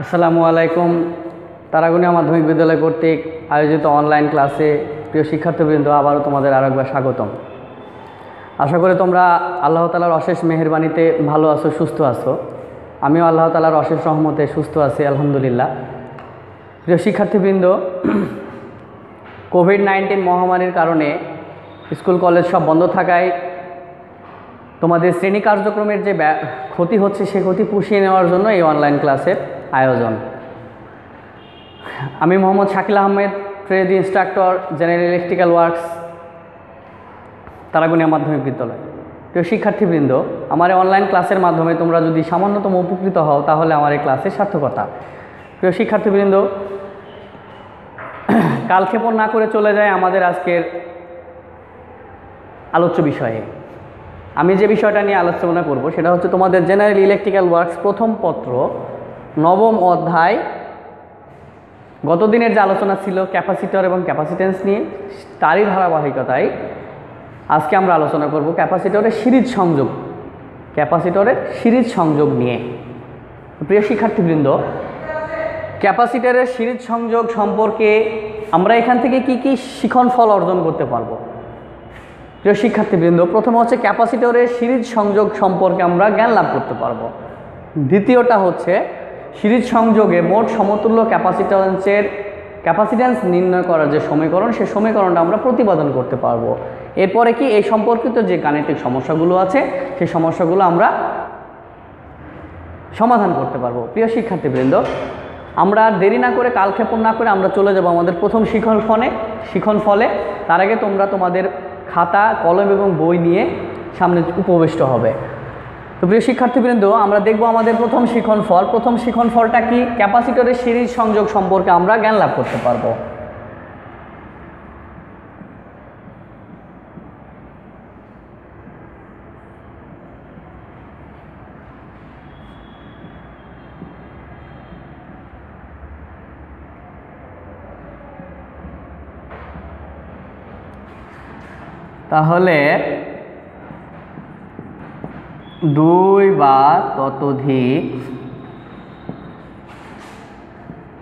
আসসালামু আলাইকুম। তারাগনিয়া মাধ্যমিক বিদ্যালয় কর্তৃক আয়োজিত অনলাইন ক্লাসে প্রিয় শিক্ষার্থীবৃন্দ, আবারও তোমাদের আরেকবার স্বাগতম। আশা করি তোমরা আল্লাহ তাআলার অশেষ মেহেরবানিতে ভালো আছো, সুস্থ আছো। আমিও আল্লাহ তাআলার অশেষ রহমতে সুস্থ আছি, আলহামদুলিল্লাহ। প্রিয় শিক্ষার্থীবৃন্দ, কোভিড-19 মহামারীর কারণে স্কুল কলেজ সব বন্ধ থাকায় তোমাদের শ্রেণী কার্যক্রমের যে ক্ষতি হচ্ছে, সে ক্ষতি পুষিয়ে নেওয়ার জন্য এই অনলাইন ক্লাসের আয়োজন। আমি Mohammad Shakil Ahmed, trade instructor, general electrical works, Taragonia মাধ্যমিক বিদ্যালয়। প্রিয় শিক্ষার্থীবৃন্দ, আমার এই অনলাইন ক্লাসের মাধ্যমে তোমরা যদি সামান্যতম উপকৃত হও, তাহলে আমার এই ক্লাসের সার্থকতা। প্রিয় শিক্ষার্থীবৃন্দ, কালক্ষেপণ না করে চলে যায় আমাদের আজকের আলোচ্য বিষয়ে। আমি যে বিষয়টা নিয়ে আলোচনা করব সেটা হচ্ছে তোমাদের জেনারেল ইলেকট্রিক্যাল ওয়ার্কস প্রথম পত্র, নবম অধ্যায়। গত দিনের যে আলোচনা ছিল ক্যাপাসিটর এবং ক্যাপাসিটেন্স নিয়ে, তারই ধারাবাহিকতায় আজকে আমরা আলোচনা করব ক্যাপাসিটরের সিরিজ সংযোগ, নিয়ে। প্রিয় শিক্ষার্থীবৃন্দ, ক্যাপাসিটরের সিরিজ সংযোগ সম্পর্কে আমরা এখান থেকে কি কি শিখন ফল অর্জন করতে পারবো? প্রিয় শিক্ষার্থীবৃন্দ, প্রথম হচ্ছে ক্যাপাসিটরের সিরিজ সংযোগ সম্পর্কে আমরা জ্ঞান লাভ করতে পারবো। দ্বিতীয়টা হচ্ছে সিরিজ সংযোগে মোট সমতুল্য ক্যাপাসিট্যান্স নির্ণয় করার যে সমীকরণ, সেই সমীকরণটা আমরা প্রতিপাদন করতে পারবো। এরপরে কি এই সম্পর্কিত যে গাণিতিক সমস্যাগুলো আছে, সেই সমস্যাগুলো আমরা সমাধান করতে পারবো। প্রিয় শিক্ষার্থীবৃন্দ, আমরা দেরি না করে, কালক্ষেপণ না করে আমরা চলে যাব আমাদের প্রথম শিখন ফলে। তার আগে তোমরা তোমাদের খাতা, কলম এবং বই নিয়ে সামনে উপবিষ্ট হবে। তো প্রিয় শিক্ষার্থীবৃন্দ, আমরা দেখব আমাদের প্রথম শিখন ফলটা কি? ক্যাপাসিটরের সিরিজ সংযোগ সম্পর্কে আমরা জ্ঞান লাভ করতে পারবো। তাহলে 2 বা ততোধিক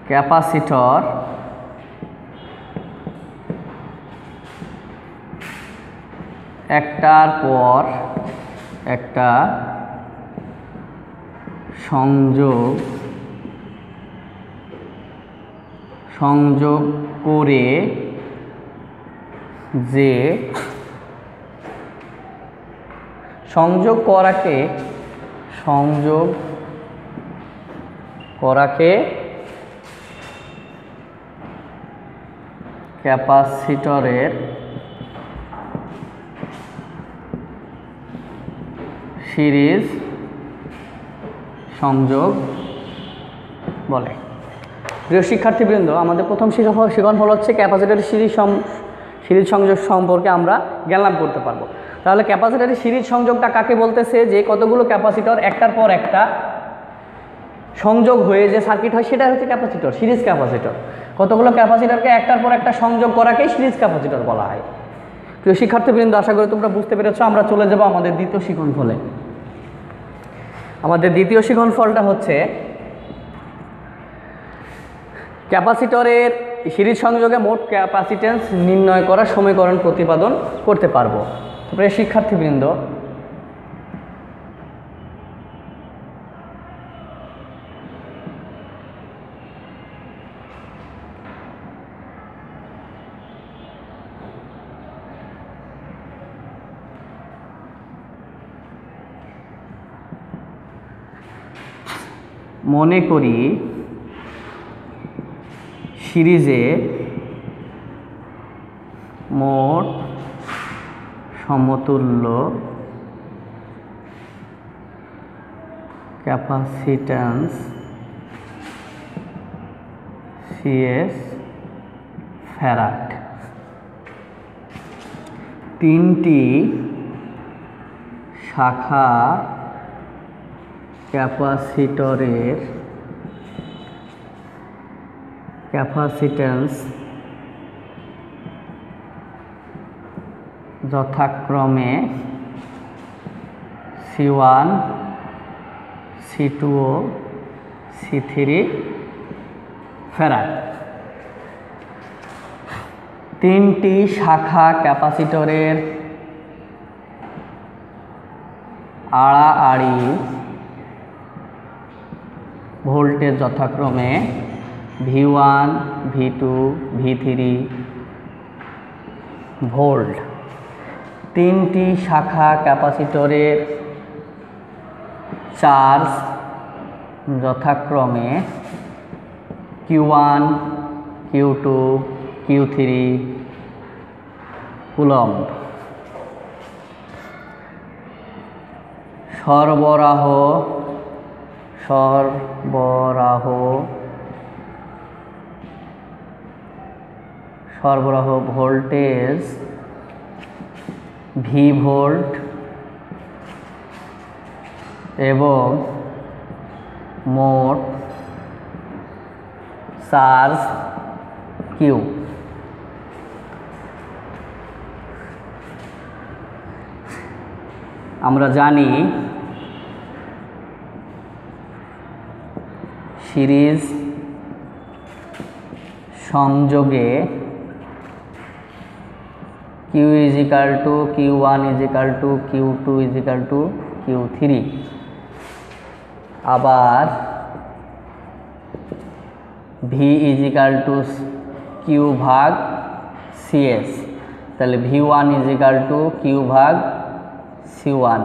ক্যাপাসিটর একটার পর একটা সংযোগ করে যে সংযোগ করাকে ক্যাপাসিটরের সিরিজ সংযোগ বলে। প্রিয় শিক্ষার্থীবৃন্দ, আমাদের প্রথম শিখন ফল হচ্ছে ক্যাপাসিটরের সিরিজ সংযোগ সম্পর্কে আমরা জ্ঞান লাভ করতে পারবো। তাহলে ক্যাপাসিটরের সিরিজ সংযোগটা কাকে বলতেছে? যে কতগুলো ক্যাপাসিটর একটার পর একটা সংযোগ হয়ে যে সার্কিট হয়, সেটা হচ্ছে ক্যাপাসিটর, সিরিজ ক্যাপাসিটর। কতগুলো ক্যাপাসিটরকে একটার পর একটা সংযোগ করাকেই সিরিজ ক্যাপাসিটর বলা হয়। প্রিয় শিক্ষার্থীবৃন্দ, আশা করি তোমরা বুঝতে পেরেছো। আমরা চলে যাব আমাদের দ্বিতীয় শিখন ফলে। আমাদের দ্বিতীয় শিখন ফলটা হচ্ছে ক্যাপাসিটরের সিরিজ সংযোগে মোট ক্যাপাসিট্যান্স নির্ণয় করা সমীকরণ প্রতিপাদন করতে পারবো। প্রিয় শিক্ষার্থীবৃন্দ, মনে করি সিরিজে মোট সমতুল্য ক্যাপাসিট্যান্স CS ফ্যারাড। 3টি শাখা ক্যাপাসিটরের ক্যাপাসিট্যান্স যথাক্রমে C1, C2 ও C3 ফ্যারাড। তিনটি শাখা ক্যাপাসিটরের আড়াআড়ি ভোল্টেজ যথাক্রমে V1 V2 V3 ভোল্ট। তিনটি শাখা ক্যাপাসিটরের চার্জ যথাক্রমে Q1 Q2 Q3 কুলম্ব। সরবরাহ ভোল্টেজ V ভোল্ট এবং মোট চার্জ Q। আমরা জানি সিরিজ সংযোগে Q = Q1 = Q2 = Q3, আবার V = Q ভাগ CS। তাহলে V1 = Q ভাগ C1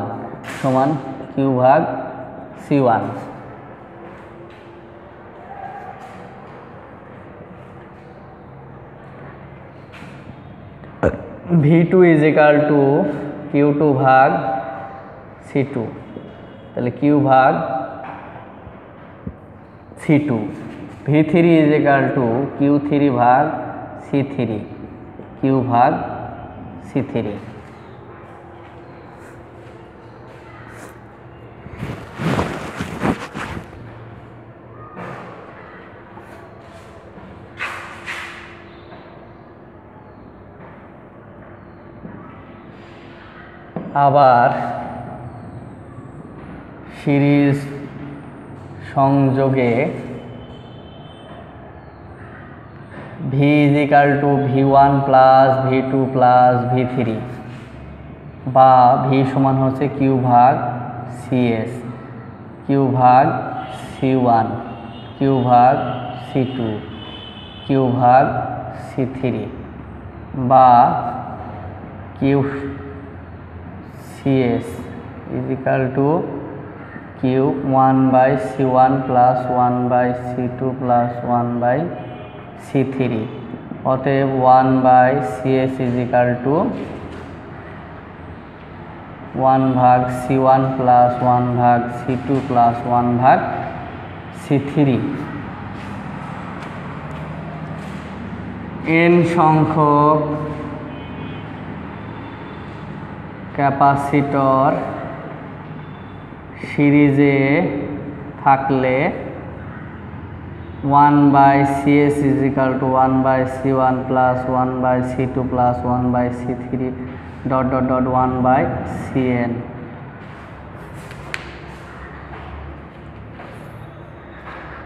সমান Q ভাগ C1। V2 = Q2 ভাগ C2, তাহলে Q ভাগ C2। V3 = Q3 ভাগ C3, Q ভাগ C3। আবার সিরিজ সংযোগে V = V1 + V2 + V3, বা V সমান হচ্ছে Q ভাগ CS, Q ভাগ C1, Q ভাগ C2, Q ভাগ C3, বা Q CS = Q1/C1 + 1/C2 + 1/C3। অতএব 1/CS = 1/C1 + 1/C2 + 1/C3। n সংখ্যক ক্যাপাসিটর সিরিজে থাকলে 1/CS = 1/C1 + 1/C2 + 1/C3 ... 1/CN।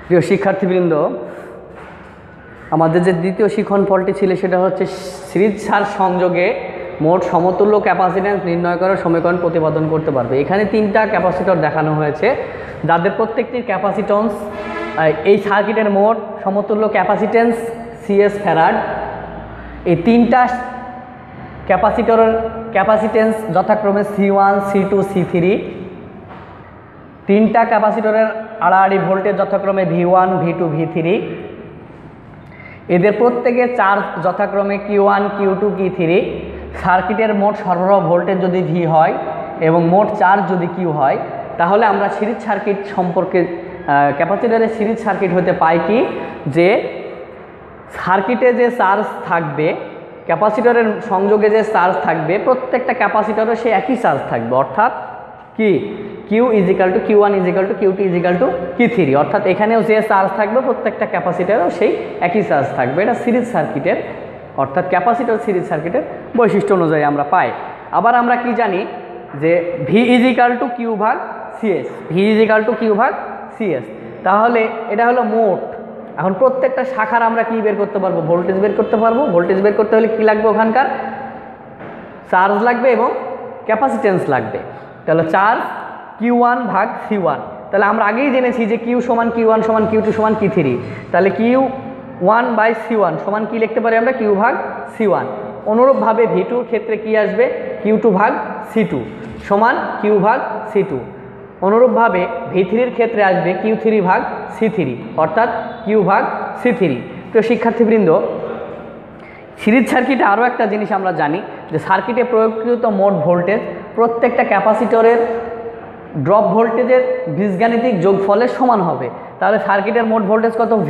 প্রিয় শিক্ষার্থীবৃন্দ, আমাদের যে দ্বিতীয় শিখন ফলটি ছিল সেটা হচ্ছে সিরিজ সার সংযোগে মোট সমতুল্য ক্যাপাসিট্যান্স নির্ণয় করার সমীকরণ প্রতিপাদন করতে পারবে। এখানে তিনটা ক্যাপাসিটর দেখানো হয়েছে, যাদের প্রত্যেকটির ক্যাপাসিট্যান্স, এই সার্কিটের মোট সমতুল্য ক্যাপাসিট্যান্স CS ফ্যারাড। এই তিনটা ক্যাপাসিটরের ক্যাপাসিট্যান্স যথাক্রমে C1 C2 C3। তিনটা ক্যাপাসিটরের আড়াআড়ি ভোল্টেজ যথাক্রমে V1 V2 V3। এদের প্রত্যেকের চার্জ যথাক্রমে Q1 Q2 Q3। সার্কিটের মোট সরবরাহ ভোল্টেজ যদি V হয় এবং মোট চার্জ যদি Q হয়, তাহলে আমরা সিরিজ সার্কিট সম্পর্কে ক্যাপাসিটরের সিরিজ সার্কিট হতে পাই কি, যে সার্কিটে যে চার্জ থাকবে, ক্যাপাসিটরের সংযোগে যে চার্জ থাকবে, প্রত্যেকটা ক্যাপাসিটরে সে একই চার্জ থাকবে। অর্থাৎ কি, Q = Q1 = Q2 = Q3। অর্থাৎ এখানেও যে চার্জ থাকবে প্রত্যেকটা ক্যাপাসিটরেও সেই একই চার্জ থাকবে। এটা সিরিজ সার্কিটের, অর্থাৎ ক্যাপাসিটর সিরিজ সার্কিটের বৈশিষ্ট্য অনুযায়ী আমরা পাই। আবার আমরা কি জানি যে V = Q ভাগ CS, V = Q ভাগ CS। তাহলে এটা হলো মোট। এখন প্রত্যেকটা শাখার আমরা কি বের করতে পারবো? ভোল্টেজ বের করতে পারবো। ভোল্টেজ বের করতে হলে কি লাগবে? ওখানকার চার্জ লাগবে এবং ক্যাপাসিটেন্স লাগবে। তাহলে চার্জ Q1 ভাগ C1। তাহলে আমরা আগেই জেনেছি যে Q সমান Q1 সমান Q2 সমান Q3। তাহলে Q1 বাই C1 সমান কি লিখতে পারি আমরা? Q ভাগ C1। অনুরূপভাবে V2 এর ক্ষেত্রে কি আসবে? Q2 ভাগ C2 সমান Q ভাগ C2। অনুরূপভাবে V3 এর ক্ষেত্রে আসবে Q3 ভাগ C3 অর্থাৎ Q ভাগ C3। তো শিক্ষার্থীবৃন্দ, সিরিজ সার্কিটে আরও একটা জিনিস আমরা জানি যে সার্কিটে প্রয়োগকৃত মোট ভোল্টেজ প্রত্যেকটা ক্যাপাসিটরের ড্রপ ভোল্টেজের বীজগাণিতিক যোগফলের সমান হবে। তাহলে সার্কিটের মোট ভোল্টেজ কত? V,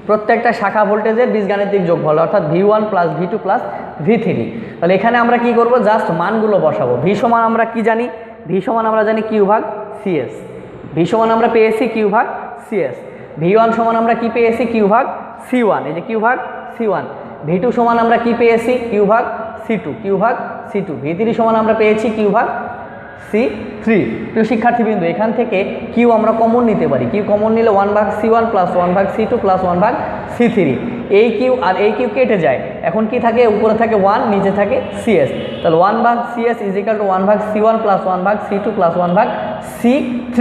প্রত্যেকটা শাখা ভোল্টেজের বীজগাণিতিক যোগফল অর্থাৎ V1 plus V2 plus V3। তাহলে এখানে আমরা কি করব? জাস্ট মানগুলো বসাবো। V সমান আমরা কি জানি? V সমান আমরা জানি Q ভাগ CS। V সমান আমরা পেয়েছি Q ভাগ CS। V1 সমান আমরা কি পেয়েছি? Q ভাগ C1, এই যে Q ভাগ C1। V2 সমান আমরা কি পেয়েছি? Q ভাগ C2, Q ভাগ C2। V3 সমান আমরা পেয়েছি Q ভাগ C3। প্রিয় শিক্ষার্থীবৃন্দ, এখান থেকে Q আমরা কমন নিতে পারি। Q কমন নিলে 1 ভাগ C1 প্লাস 1 ভাগ C2 প্লাস 1 ভাগ C3। এই Q আর এই Q কেটে যায়। এখন কি থাকে? উপরে থাকে 1, নিচে থাকে CS। তাহলে 1 ভাগ CS ইজ ইকাল টু 1 ভাগ C1 প্লাস 1 ভাগ C2 প্লাস 1 ভাগ C3।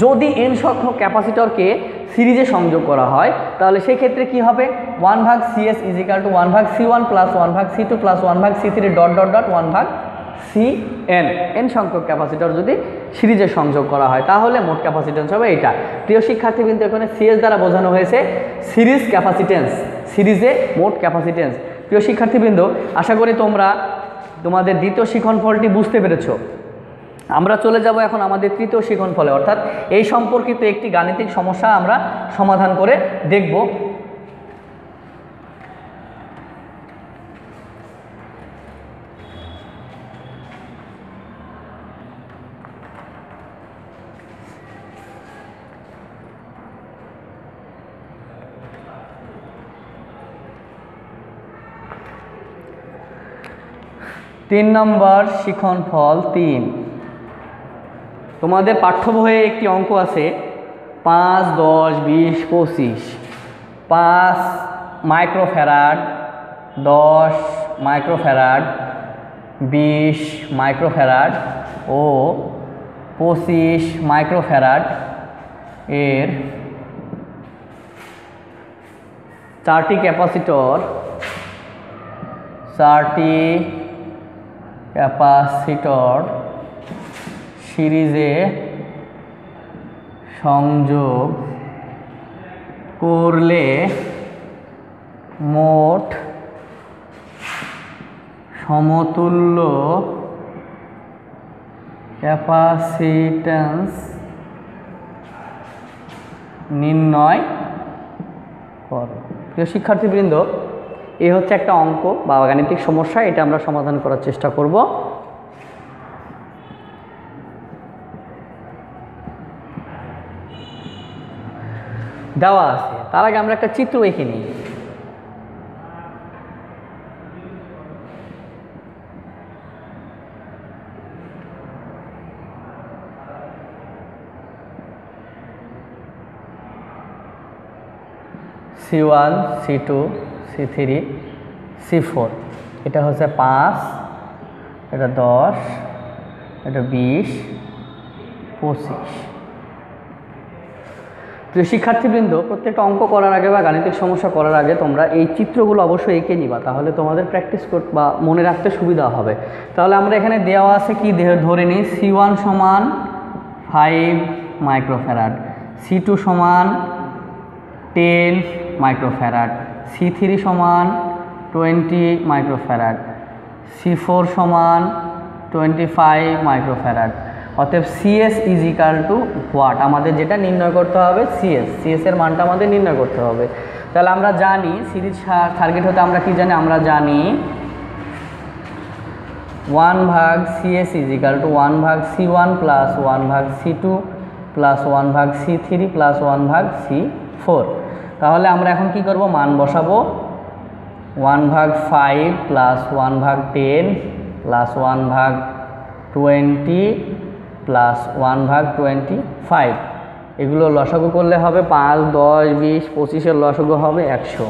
যদি n সংখ্যক ক্যাপাসিটরকে সিরিজে সংযোগ করা হয় তাহলে সেই ক্ষেত্রে কি হবে? 1 ভাগ CS ইজ ইকাল টু 1 ভাগ C1 প্লাস 1 ভাগ C2 প্লাস 1 ভাগ C3 ডট ডট ডট 1 ভাগ CN। n সংখ্যক ক্যাপাসিটর যদি সিরিজে সংযোগ করা হয় তাহলে মোট ক্যাপাসিটেন্স হবে এটা। প্রিয় শিক্ষার্থীবৃন্দ, এখানে CS দ্বারা বোঝানো হয়েছে সিরিজ ক্যাপাসিটেন্স, সিরিজে মোট ক্যাপাসিটেন্স। প্রিয় শিক্ষার্থীবৃন্দ, আশা করি তোমরা তোমাদের দ্বিতীয় শিক্ষণফলটি বুঝতে পেরেছো। আমরা চলে যাব এখন আমাদের তৃতীয় শিক্ষণফলে, অর্থাৎ এই সম্পর্কিত একটি গাণিতিক সমস্যা আমরা সমাধান করে দেখব। তিন নম্বর শিক্ষণফল 3। তোমাদের পাঠ্য বইয়ে একটি অঙ্ক আছে 5, 10, 20, 25। 5 মাইক্রোফ্যারাড, 10 মাইক্রোফ্যারাড, 20 মাইক্রোফ্যারাড ও 25 মাইক্রোফ্যারাড এর 4টি ক্যাপাসিটর সিরিজে সংযোগ করলে মোট সমতুল্য ক্যাপাসিট্যান্স নির্ণয় করো। প্রিয় শিক্ষার্থীবৃন্দ, এই হচ্ছে একটা অঙ্ক বা গাণিতিক সমস্যা, এটা আমরা সমাধান করার চেষ্টা করব। দেওয়া আছে, তার আগে আমরা একটা চিত্র এঁকে নিই। C1, C2, C3, C4। এটা হচ্ছে 5, এটা 10, এটা 20, 25। প্রিয় শিক্ষার্থীবৃন্দ, প্রত্যেকটা অঙ্ক করার আগে বা গাণিতিক সমস্যা করার আগে তোমরা এই চিত্রগুলো অবশ্যই এঁকে নিবা, তাহলে তোমাদের প্র্যাকটিস করতে বা মনে রাখতে সুবিধা হবে। তাহলে আমরা এখানে দেওয়া আছে কি ধরে নিই, C1 সমান 5 মাইক্রোফ্যারাড, C2 সমান 10 মাইক্রোফ্যারাড, C3 সমান 20 মাইক্রোফ্যারাড, C4 সমান 25 মাইক্রোফ্যারাড। অতএব CS is equal to what? আমাদের যেটা নির্ণয় করতে হবে CS এর মানটা আমাদের নির্ণয় করতে হবে। তাহলে আমরা জানি সিরিজ সার্কিট হতে আমরা কি জানি? আমরা জানি 1 ভাগ CS ইজ ইকাল টু 1 ভাগ C1 প্লাস 1 ভাগ C2 প্লাস 1 ভাগ C3 প্লাস 1 ভাগ C4। তাহলে আমরা এখন কি করব? মান বসাবো। 1 ভাগ 5 প্লাস 1 ভাগ 10 প্লাস 1 ভাগ 20 প্লাস 1 ভাগ 25 এগুলো লসাগু করলে হবে 5, 10, 20, 25-এর লসাগু হবে 100।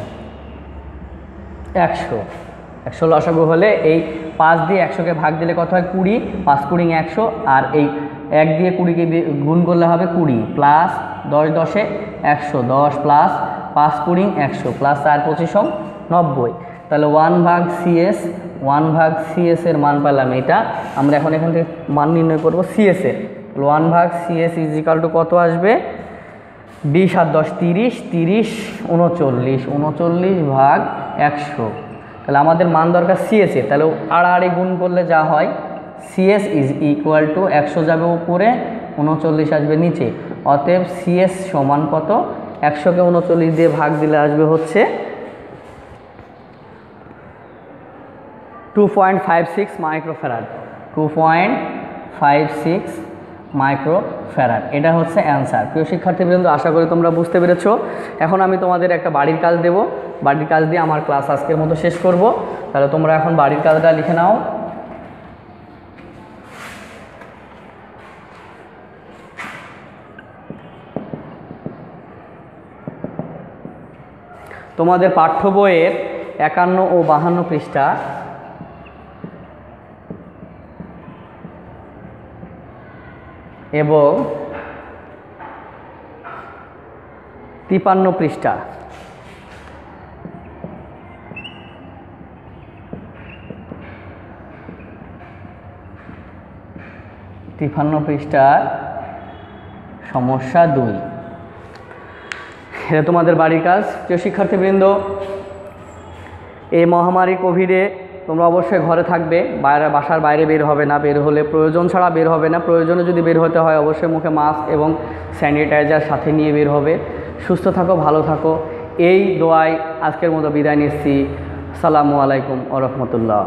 100 লসাগু হলে এই 5 দিয়ে 100কে ভাগ দিলে কত হয়? 20। 5 20 100, আর এই 1 দিয়ে 20কে গুণ করলে হবে 20 প্লাস 10 10-এ 100, 10 প্লাস 5 20 100 প্লাস 4 25 90। তাহলে 1/CS এর মান পেলাম এটা। আমরা এখন এখান থেকে মান নির্ণয় করব CS এর। 1/CS = কত আসবে? 20 আর 10 30, 30 39, 39/100। তাহলে আমাদের মান দরকার CS এর। তাহলে আড়াআড়ি গুণ করলে যা হয়, CS = 100 যাবে উপরে, 39 আসবে নিচে। অতএব CS সমান কত? 100কে 39 দিয়ে ভাগ দিলে আসবে হচ্ছে 2.56 মাইক্রোফ্যারাড। 2.56 মাইক্রোফ্যারাড, এটা হচ্ছে অ্যান্সার। প্রিয় শিক্ষার্থীবৃন্দ, আশা করি তোমরা বুঝতে পেরেছো। এখন আমি তোমাদের একটা বাড়ির কাজ দেব, বাড়ির কাজ দিয়ে আমার ক্লাস আজকের মতো শেষ করব। তাহলে তোমরা এখন বাড়ির কাজটা লিখে নাও। তোমাদের পাঠ্য বইয়ের 51 ও 52 পৃষ্ঠা এবং 53 পৃষ্ঠা, পৃষ্ঠার সমস্যা 2, এটা তোমাদের বাড়ির কাজ। প্রিয় শিক্ষার্থীবৃন্দ, এই মহামারী কোভিডে তোমরা অবশ্যই ঘরে থাকবে, বাসার বাইরে বের হবে না, বের হলে প্রয়োজন ছাড়া বের হবে না। প্রয়োজনে যদি বের হতে হয় অবশ্যই মুখে মাস্ক এবং স্যানিটাইজার সাথে নিয়ে বের হবে। সুস্থ থাকো, ভালো থাকো, এই দোয়ায় আজকের মতো বিদায় নিচ্ছি। আসসালামু আলাইকুম ওয়া রাহমাতুল্লাহ।